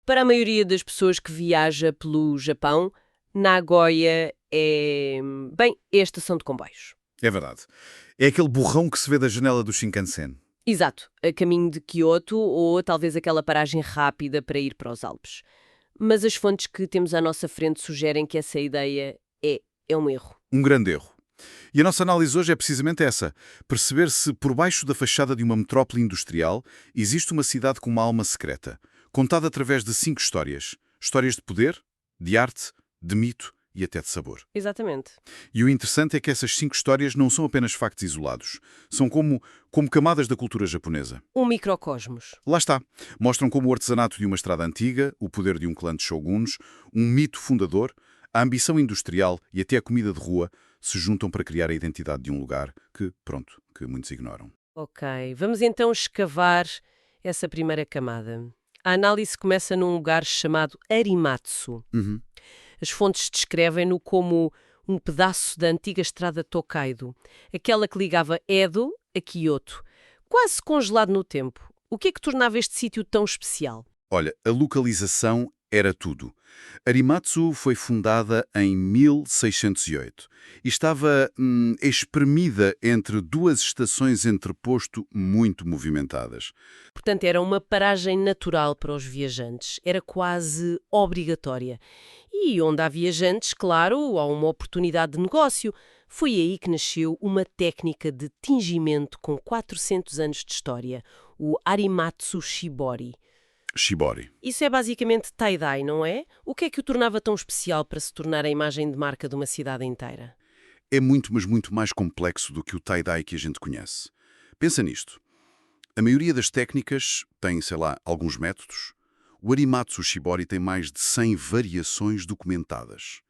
Para a maioria das pessoas que viaja pelo Japão, Nagoya é a estação de comboios. É verdade. É aquele borrão que se vê da janela do Shinkansen. Exato, a caminho de Kyoto ou talvez aquela paragem rápida para ir para os Alpes. Mas as fontes que temos à nossa frente sugerem que essa ideia é um erro. Um grande erro. E a nossa análise hoje é precisamente essa. Perceber se por baixo da fachada de uma metrópole industrial existe uma cidade com uma alma secreta, contada através de 5 histórias. Histórias de poder, de arte, de mito e até de sabor. Exatamente. E o interessante é que essas 5 histórias não são apenas factos isolados. São como camadas da cultura japonesa. Um microcosmos. Lá está. Mostram como o artesanato de uma estrada antiga, o poder de um clã de shoguns, um mito fundador, a ambição industrial e até a comida de rua se juntam para criar a identidade de um lugar que muitos ignoram. Ok, vamos então escavar essa primeira camada. A análise começa num lugar chamado Arimatsu. Uhum. As fontes descrevem-no como um pedaço da antiga estrada Tokaido, aquela que ligava Edo a Kyoto, quase congelado no tempo. O que é que tornava este sítio tão especial? Olha, a localização era tudo. Arimatsu foi fundada em 1608 e estava espremida entre 2 estações entreposto muito movimentadas. Portanto, era uma paragem natural para os viajantes, era quase obrigatória. E onde há viajantes, claro, há uma oportunidade de negócio. Foi aí que nasceu uma técnica de tingimento com 400 anos de história, o Arimatsu Shibori. Shibori. Isso é basicamente tie-dye, não é? O que é que o tornava tão especial para se tornar a imagem de marca de uma cidade inteira? É muito, mas muito mais complexo do que o tie-dye que a gente conhece. Pensa nisto. A maioria das técnicas tem, sei lá, alguns métodos. O Arimatsu Shibori tem mais de 100 variações documentadas.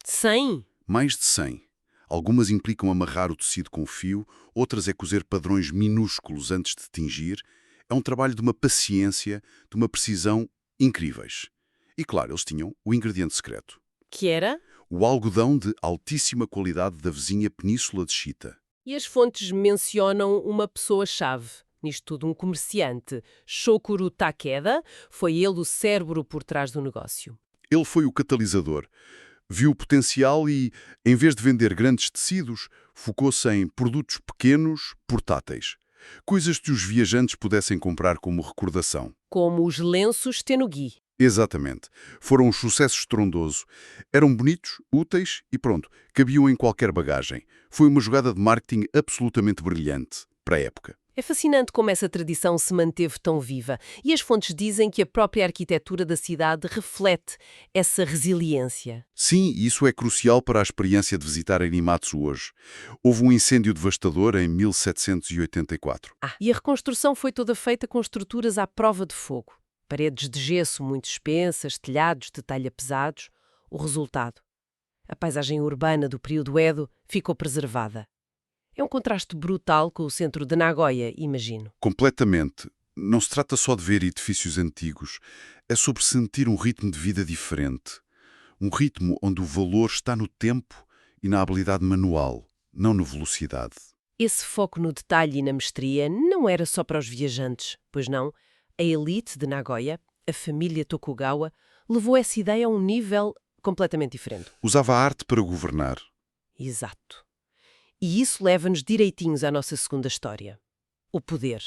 100? Mais de 100. Algumas implicam amarrar o tecido com fio, outras é cozer padrões minúsculos antes de tingir. É um trabalho de uma paciência, de uma precisão incríveis. E claro, eles tinham o ingrediente secreto. Que era? O algodão de altíssima qualidade da vizinha Península de Chita. E as fontes mencionam uma pessoa-chave. Nisto tudo, um comerciante. Shokuro Takeda, foi ele o cérebro por trás do negócio. Ele foi o catalisador. Viu o potencial e, em vez de vender grandes tecidos, focou-se em produtos pequenos, portáteis. Coisas que os viajantes pudessem comprar como recordação. Como os lenços Tenugi. Exatamente. Foram um sucesso estrondoso. Eram bonitos, úteis e pronto, cabiam em qualquer bagagem. Foi uma jogada de marketing absolutamente brilhante para a época. É fascinante como essa tradição se manteve tão viva. E as fontes dizem que a própria arquitetura da cidade reflete essa resiliência. Sim, isso é crucial para a experiência de visitar Arimatsu hoje. Houve um incêndio devastador em 1784. E a reconstrução foi toda feita com estruturas à prova de fogo. Paredes de gesso muito espessas, telhados de talha pesados. O resultado? A paisagem urbana do período Edo ficou preservada. É um contraste brutal com o centro de Nagoya, imagino. Completamente. Não se trata só de ver edifícios antigos. É sobre sentir um ritmo de vida diferente. Um ritmo onde o valor está no tempo e na habilidade manual, não na velocidade. Esse foco no detalhe e na mestria não era só para os viajantes, pois não? A elite de Nagoya, a família Tokugawa, levou essa ideia a um nível completamente diferente. Usava a arte para governar. Exato. E isso leva-nos direitinhos à nossa segunda história. O poder.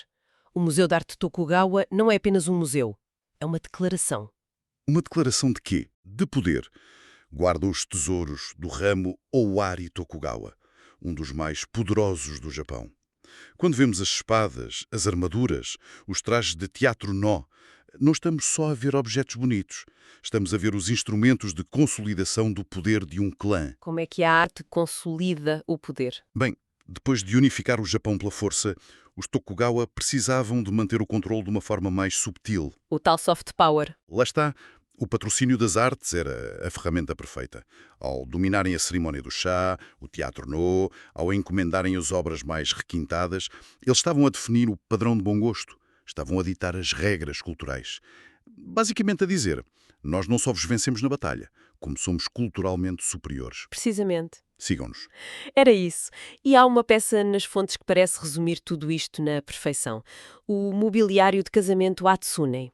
O Museu de Arte Tokugawa não é apenas um museu, é uma declaração. Uma declaração de quê? De poder. Guarda os tesouros do ramo Owari Tokugawa, um dos mais poderosos do Japão. Quando vemos as espadas, as armaduras, os trajes de teatro nó, não estamos só a ver objetos bonitos. Estamos a ver os instrumentos de consolidação do poder de um clã. Como é que a arte consolida o poder? Bem, depois de unificar o Japão pela força, os Tokugawa precisavam de manter o controle de uma forma mais subtil. O tal soft power. Lá está. O patrocínio das artes era a ferramenta perfeita. Ao dominarem a cerimónia do chá, o teatro no, ao encomendarem as obras mais requintadas, eles estavam a definir o padrão de bom gosto. Estavam a ditar as regras culturais. Basicamente a dizer, nós não só vos vencemos na batalha, como somos culturalmente superiores. Precisamente. Sigam-nos. Era isso. E há uma peça nas fontes que parece resumir tudo isto na perfeição. O mobiliário de casamento Hatsune.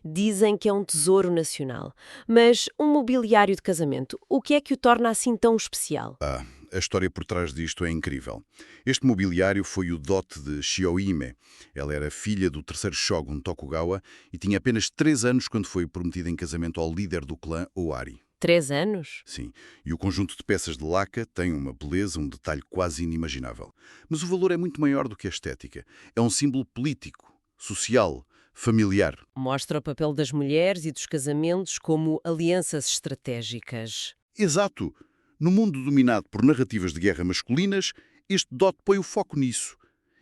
Dizem que é um tesouro nacional. Mas um mobiliário de casamento, o que é que o torna assim tão especial? A história por trás disto é incrível. Este mobiliário foi o dote de Shiohime. Ela era filha do terceiro shogun Tokugawa e tinha apenas 3 anos quando foi prometida em casamento ao líder do clã Owari. 3 anos? Sim, e o conjunto de peças de laca tem uma beleza, um detalhe quase inimaginável. Mas o valor é muito maior do que a estética. É um símbolo político, social, familiar. Mostra o papel das mulheres e dos casamentos como alianças estratégicas. Exato! No mundo dominado por narrativas de guerra masculinas, este dote põe o foco nisso.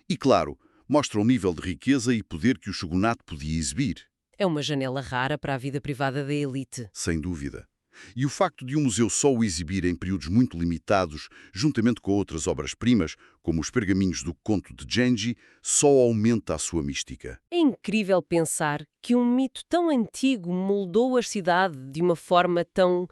E, claro, mostra o nível de riqueza e poder que o shogunato podia exibir. É uma janela rara para a vida privada da elite. Sem dúvida. E o facto de um museu só o exibir em períodos muito limitados, juntamente com outras obras-primas, como os pergaminhos do conto de Genji, só aumenta a sua mística. É incrível pensar que um mito tão antigo moldou a cidade de uma forma tão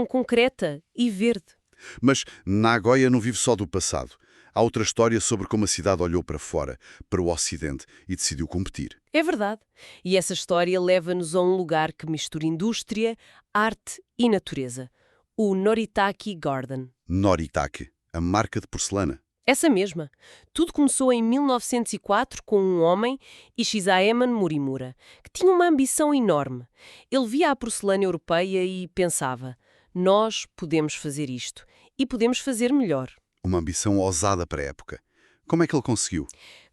concreta e verde. Mas Nagoya não vive só do passado. Há outra história sobre como a cidade olhou para fora, para o Ocidente, e decidiu competir. É verdade. E essa história leva-nos a um lugar que mistura indústria, arte e natureza. O Noritake Garden. Noritake, a marca de porcelana. Essa mesma. Tudo começou em 1904 com um homem, Ishizaeman Morimura, que tinha uma ambição enorme. Ele via a porcelana europeia e pensava: nós podemos fazer isto e podemos fazer melhor. Uma ambição ousada para a época. Como é que ele conseguiu?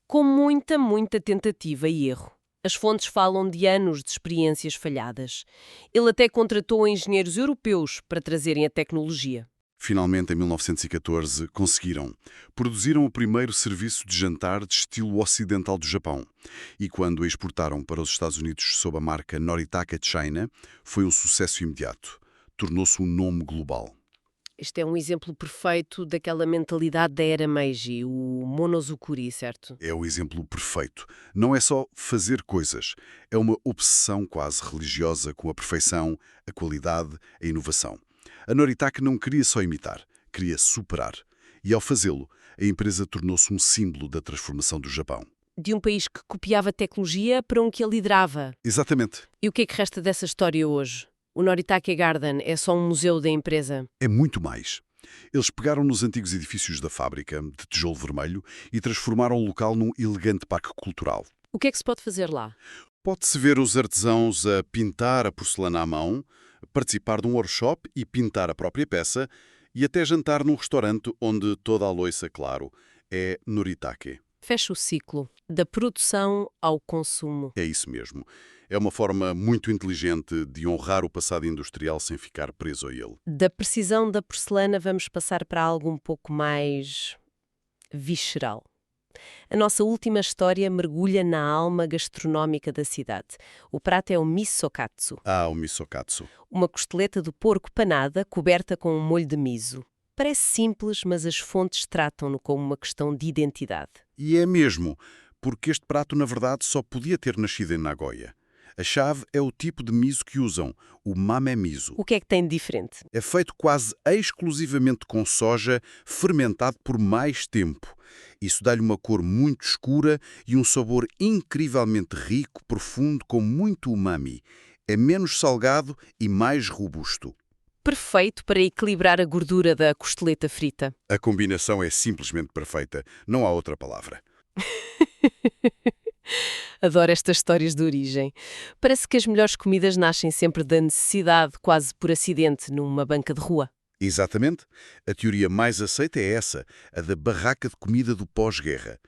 Com muita tentativa e erro. As fontes falam de anos de experiências falhadas. Ele até contratou engenheiros europeus para trazerem a tecnologia. Finalmente, em 1914, conseguiram. Produziram o primeiro serviço de jantar de estilo ocidental do Japão. E quando a exportaram para os Estados Unidos sob a marca Noritake China, foi um sucesso imediato. Tornou-se um nome global. Este é um exemplo perfeito daquela mentalidade da era Meiji, o Monozukuri, certo? É o exemplo perfeito. Não é só fazer coisas. É uma obsessão quase religiosa com a perfeição, a qualidade, a inovação. A Noritake não queria só imitar, queria superar. E ao fazê-lo, a empresa tornou-se um símbolo da transformação do Japão. De um país que copiava tecnologia para um que a liderava. Exatamente. E o que é que resta dessa história hoje? O Noritake Garden é só um museu da empresa? É muito mais. Eles pegaram nos antigos edifícios da fábrica, de tijolo vermelho, e transformaram o local num elegante parque cultural. O que é que se pode fazer lá? Pode-se ver os artesãos a pintar a porcelana à mão, participar de um workshop e pintar a própria peça, e até jantar num restaurante onde toda a louça, claro, é Noritake. Fecha o ciclo, da produção ao consumo. É isso mesmo. É uma forma muito inteligente de honrar o passado industrial sem ficar preso a ele. Da precisão da porcelana vamos passar para algo um pouco mais visceral. A nossa última história mergulha na alma gastronómica da cidade. O prato é o misokatsu, O misokatsu. uma costeleta de porco panada coberta com um molho de miso. Parece simples, mas as fontes tratam-no como uma questão de identidade. E é mesmo, porque este prato, na verdade, só podia ter nascido em Nagoya. A chave é o tipo de miso que usam, o mame miso. O que é que tem de diferente? É feito quase exclusivamente com soja, fermentado por mais tempo. Isso dá-lhe uma cor muito escura e um sabor incrivelmente rico, profundo, com muito umami. É menos salgado e mais robusto. Perfeito para equilibrar a gordura da costeleta frita. A combinação é simplesmente perfeita. Não há outra palavra. Adoro estas histórias de origem. Parece que as melhores comidas nascem sempre da necessidade, quase por acidente, numa banca de rua. Exatamente. A teoria mais aceita é essa, a da barraca de comida do pós-guerra.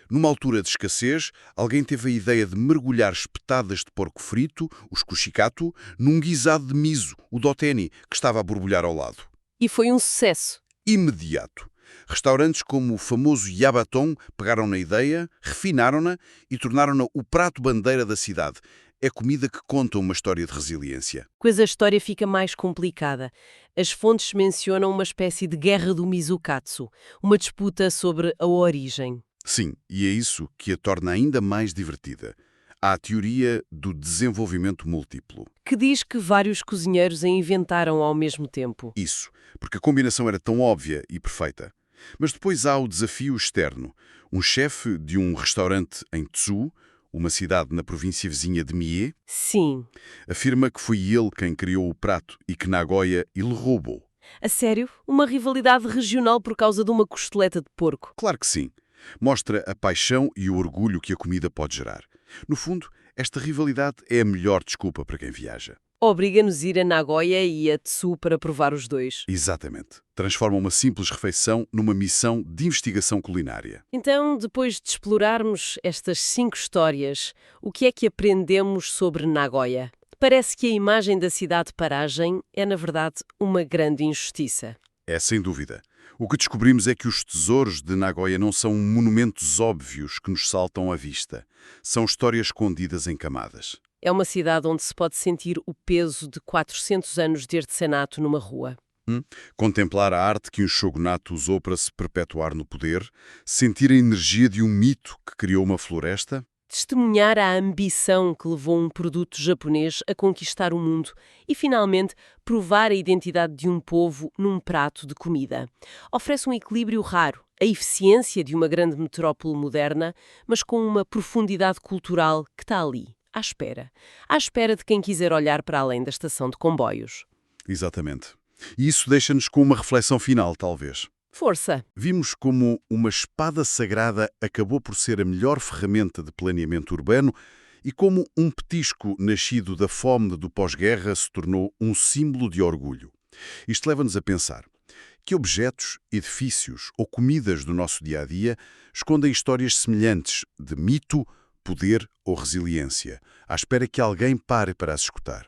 Numa altura de escassez, alguém teve a ideia de mergulhar espetadas de porco frito, os kushikato, num guisado de miso, o doteni, que estava a borbulhar ao lado. E foi um sucesso. Imediato. Restaurantes como o famoso Yabaton pegaram na ideia, refinaram-na e tornaram-na o prato bandeira da cidade. É comida que conta uma história de resiliência. Pois a história fica mais complicada. As fontes mencionam uma espécie de guerra do Mizukatsu, uma disputa sobre a origem. Sim, e é isso que a torna ainda mais divertida. Há a teoria do desenvolvimento múltiplo. Que diz que vários cozinheiros a inventaram ao mesmo tempo. Isso, porque a combinação era tão óbvia e perfeita. Mas depois há o desafio externo. Um chefe de um restaurante em Tsu, uma cidade na província vizinha de Mie, Sim. afirma que foi ele quem criou o prato e que Nagoya lhe roubou. A sério? Uma rivalidade regional por causa de uma costeleta de porco? Claro que sim. Mostra a paixão e o orgulho que a comida pode gerar. No fundo, esta rivalidade é a melhor desculpa para quem viaja. Obriga-nos a ir a Nagoya e a Tsu para provar os dois. Exatamente. Transforma uma simples refeição numa missão de investigação culinária. Então, depois de explorarmos estas 5 histórias, o que é que aprendemos sobre Nagoya? Parece que a imagem da cidade-paragem é, na verdade, uma grande injustiça. É sem dúvida. O que descobrimos é que os tesouros de Nagoya não são monumentos óbvios que nos saltam à vista. São histórias escondidas em camadas. É uma cidade onde se pode sentir o peso de 400 anos de artesanato numa rua. Contemplar a arte que um shogunato usou para se perpetuar no poder, sentir a energia de um mito que criou uma floresta. Testemunhar a ambição que levou um produto japonês a conquistar o mundo e, finalmente, provar a identidade de um povo num prato de comida. Oferece um equilíbrio raro, a eficiência de uma grande metrópole moderna, mas com uma profundidade cultural que está ali, à espera de quem quiser olhar para além da estação de comboios. Exatamente. E isso deixa-nos com uma reflexão final, talvez. Força! Vimos como uma espada sagrada acabou por ser a melhor ferramenta de planeamento urbano e como um petisco nascido da fome do pós-guerra se tornou um símbolo de orgulho. Isto leva-nos a pensar que objetos, edifícios ou comidas do nosso dia-a-dia escondem histórias semelhantes de mito, poder ou resiliência, à espera que alguém pare para as escutar.